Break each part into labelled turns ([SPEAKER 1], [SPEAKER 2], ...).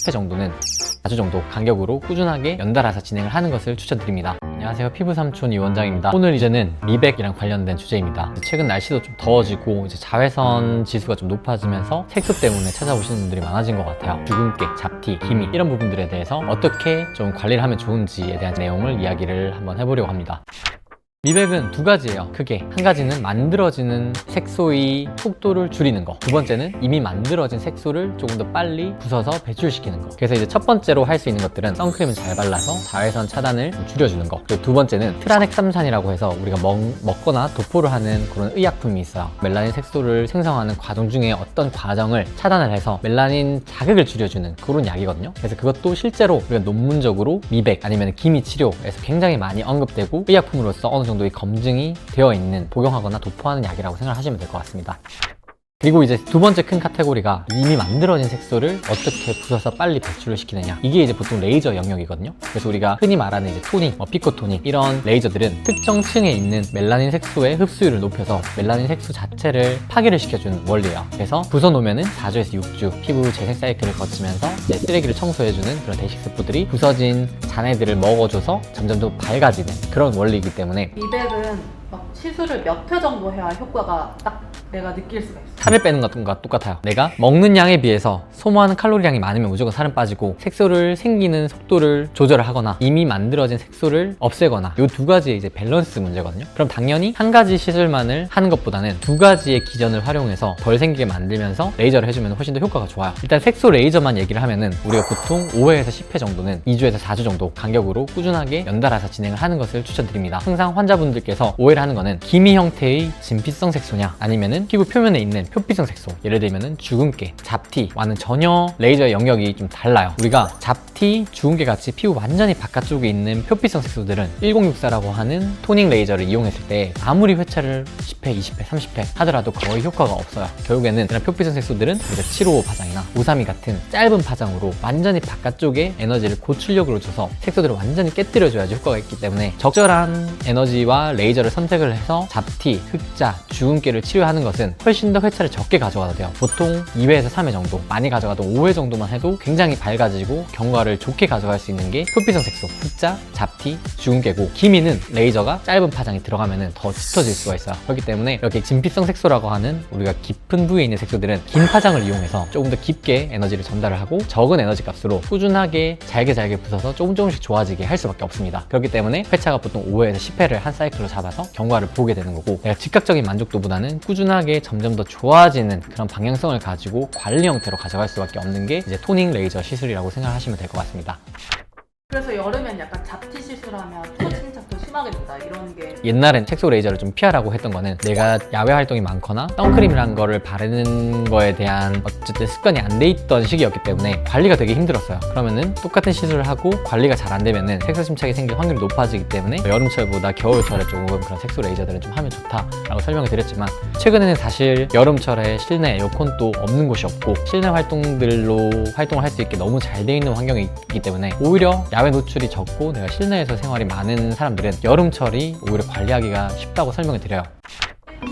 [SPEAKER 1] 10회 정도는 4주 정도 간격으로 꾸준하게 연달아서 진행을 하는 것을 추천드립니다. 안녕하세요, 피부삼촌 이원장입니다. 오늘 이제는 미백이랑 관련된 주제입니다. 최근 날씨도 좀 더워지고 이제 자외선 지수가 좀 높아지면서 색소 때문에 찾아오시는 분들이 많아진 것 같아요. 주근깨, 잡티, 기미 이런 부분들에 대해서 어떻게 좀 관리를 하면 좋은지에 대한 내용을 이야기를 한번 해보려고 합니다. 미백은 두 가지예요. 크게 한 가지는 만들어지는 색소의 속도를 줄이는 거, 두 번째는 이미 만들어진 색소를 조금 더 빨리 부숴서 배출시키는 거. 그래서 이제 첫 번째로 할 수 있는 것들은 선크림을 잘 발라서 자외선 차단을 줄여주는 거, 그리고 두 번째는 트라넥삼산이라고 해서 우리가 먹거나 도포를 하는 그런 의약품이 있어요. 멜라닌 색소를 생성하는 과정 중에 어떤 과정을 차단을 해서 멜라닌 자극을 줄여주는 그런 약이거든요. 그래서 그것도 실제로 우리가 논문적으로 미백 아니면 기미 치료에서 굉장히 많이 언급되고 의약품으로서 어느 정도의 검증이 되어 있는, 복용하거나 도포하는 약이라고 생각하시면 될 것 같습니다. 그리고 이제 두 번째 큰 카테고리가 이미 만들어진 색소를 어떻게 부숴서 빨리 배출을 시키느냐. 이게 이제 보통 레이저 영역이거든요. 그래서 우리가 흔히 말하는 이제 토닉, 피코토닉 이런 레이저들은 특정 층에 있는 멜라닌 색소의 흡수율을 높여서 멜라닌 색소 자체를 파괴를 시켜주는 원리예요. 그래서 부숴놓으면은 4주에서 6주 피부 재생 사이클을 거치면서 이제 쓰레기를 청소해주는 그런 데식스포들이 부서진 잔해들을 먹어줘서 점점 더 밝아지는 그런 원리이기 때문에
[SPEAKER 2] 미백은 막 시술을 몇 회 정도 해야 효과가 딱 내가 느낄 수가 있어.
[SPEAKER 1] 살을 빼는 것과 똑같아요. 내가 먹는 양에 비해서 소모하는 칼로리량이 많으면 무조건 살은 빠지고, 색소를 생기는 속도를 조절을 하거나 이미 만들어진 색소를 없애거나, 이 두 가지의 이제 밸런스 문제거든요. 그럼 당연히 한 가지 시술만을 하는 것보다는 두 가지의 기전을 활용해서 덜 생기게 만들면서 레이저를 해주면 훨씬 더 효과가 좋아요. 일단 색소 레이저만 얘기를 하면은 우리가 보통 5회에서 10회 정도는 2주에서 4주 정도 간격으로 꾸준하게 연달아서 진행을 하는 것을 추천드립니다. 항상 환자분들께서 오해를 하는 거는 기미 형태의 진피성 색소냐 아니면은 피부 표면에 있는 표피성 색소, 예를 들면은 주근깨, 잡티와는 전혀 레이저의 영역이 좀 달라요. 우리가 잡티, 주근깨 같이 피부 완전히 바깥쪽에 있는 표피성 색소들은 1064라고 하는 토닝 레이저를 이용했을 때 아무리 회차를 10회, 20회, 30회 하더라도 거의 효과가 없어요. 결국에는 이런 표피성 색소들은 우리가 755 파장이나 532 같은 짧은 파장으로 완전히 바깥쪽에 에너지를 고출력으로 줘서 색소들을 완전히 깨뜨려줘야지 효과가 있기 때문에 적절한 에너지와 레이저를 선택을 해서 잡티, 흑자, 주근깨를 치료하는 것은 훨씬 더 회차를 적게 가져가도 돼요. 보통 2회에서 3회 정도, 많이 가져가도 5회 정도만 해도 굉장히 밝아지고 경과를 좋게 가져갈 수 있는 게 표피성 색소, 흑자, 잡티, 주근깨고, 기미는 레이저가 짧은 파장이 들어가면 더 짙어질 수가 있어요. 그렇기 때문에 이렇게 진피성 색소라고 하는 우리가 깊은 부위에 있는 색소들은 긴 파장을 이용해서 조금 더 깊게 에너지를 전달을 하고 적은 에너지 값으로 꾸준하게 잘게 부숴서 조금씩 좋아지게 할 수밖에 없습니다. 그렇기 때문에 회차가 보통 5회에서 10회를 한 사이클로 잡아서 경과를 보게 되는 거고, 내가 즉각적인 만족도보다는 꾸준하게 점점 더 좋아지는 그런 방향성을 가지고 관리 형태로 가져갈 수밖에 없는 게 이제 토닝 레이저 시술이라고 생각하시면 될 것 같습니다.
[SPEAKER 2] 그래서 여름엔 약간 잡티 시술하면 토진착도 심하게 된다 이런 게.
[SPEAKER 1] 옛날엔 색소 레이저를 좀 피하라고 했던 거는 내가 야외 활동이 많거나 선크림이라는 거를 바르는 거에 대한 어쨌든 습관이 안 돼 있던 시기였기 때문에 관리가 되게 힘들었어요. 그러면은 똑같은 시술을 하고 관리가 잘 안 되면은 색소 침착이 생길 확률이 높아지기 때문에 여름철보다 겨울철에 조금 그런 색소 레이저들은 좀 하면 좋다라고 설명을 드렸지만, 최근에는 사실 여름철에 실내 에어컨도 없는 곳이 없고 실내 활동들로 활동을 할 수 있게 너무 잘 돼 있는 환경이 있기 때문에 오히려 야외 노출이 적고 내가 실내에서 생활이 많은 사람들은 여름철이 오히려 관리하기가 쉽다고 설명을 드려요.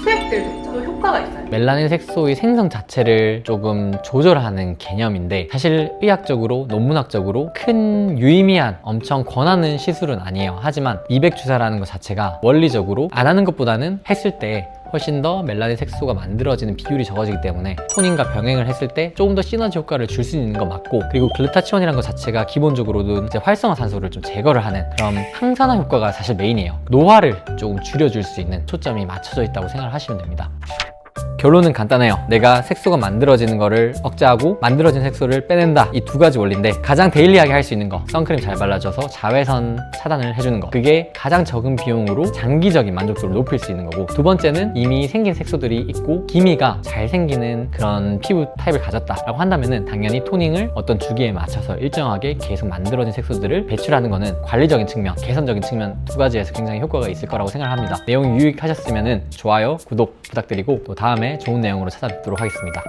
[SPEAKER 2] 수액들도 효과가 있어요?
[SPEAKER 1] 멜라닌 색소의 생성 자체를 조금 조절하는 개념인데, 사실 의학적으로, 논문학적으로 큰 유의미한 엄청 권하는 시술은 아니에요. 하지만 미백 주사라는 것 자체가 원리적으로 안 하는 것보다는 했을 때 훨씬 더 멜라닌 색소가 만들어지는 비율이 적어지기 때문에 토닝과 병행을 했을 때 조금 더 시너지 효과를 줄 수 있는 거 맞고, 그리고 글루타치온이라는 것 자체가 기본적으로는 이제 활성화산소를 좀 제거를 하는 그런 항산화 효과가 사실 메인이에요. 노화를 조금 줄여줄 수 있는 초점이 맞춰져 있다고 생각을 하시면 됩니다. 결론은 간단해요. 내가 색소가 만들어지는 거를 억제하고 만들어진 색소를 빼낸다, 이 두 가지 원리인데, 가장 데일리하게 할 수 있는 거, 선크림 잘 발라줘서 자외선 차단을 해주는 거, 그게 가장 적은 비용으로 장기적인 만족도를 높일 수 있는 거고, 두 번째는 이미 생긴 색소들이 있고 기미가 잘 생기는 그런 피부 타입을 가졌다라고 한다면은 당연히 토닝을 어떤 주기에 맞춰서 일정하게 계속 만들어진 색소들을 배출하는 거는 관리적인 측면, 개선적인 측면 두 가지에서 굉장히 효과가 있을 거라고 생각합니다. 내용이 유익하셨으면은 좋아요, 구독 부탁드리고 또 다음에 좋은 내용으로 찾아뵙도록 하겠습니다.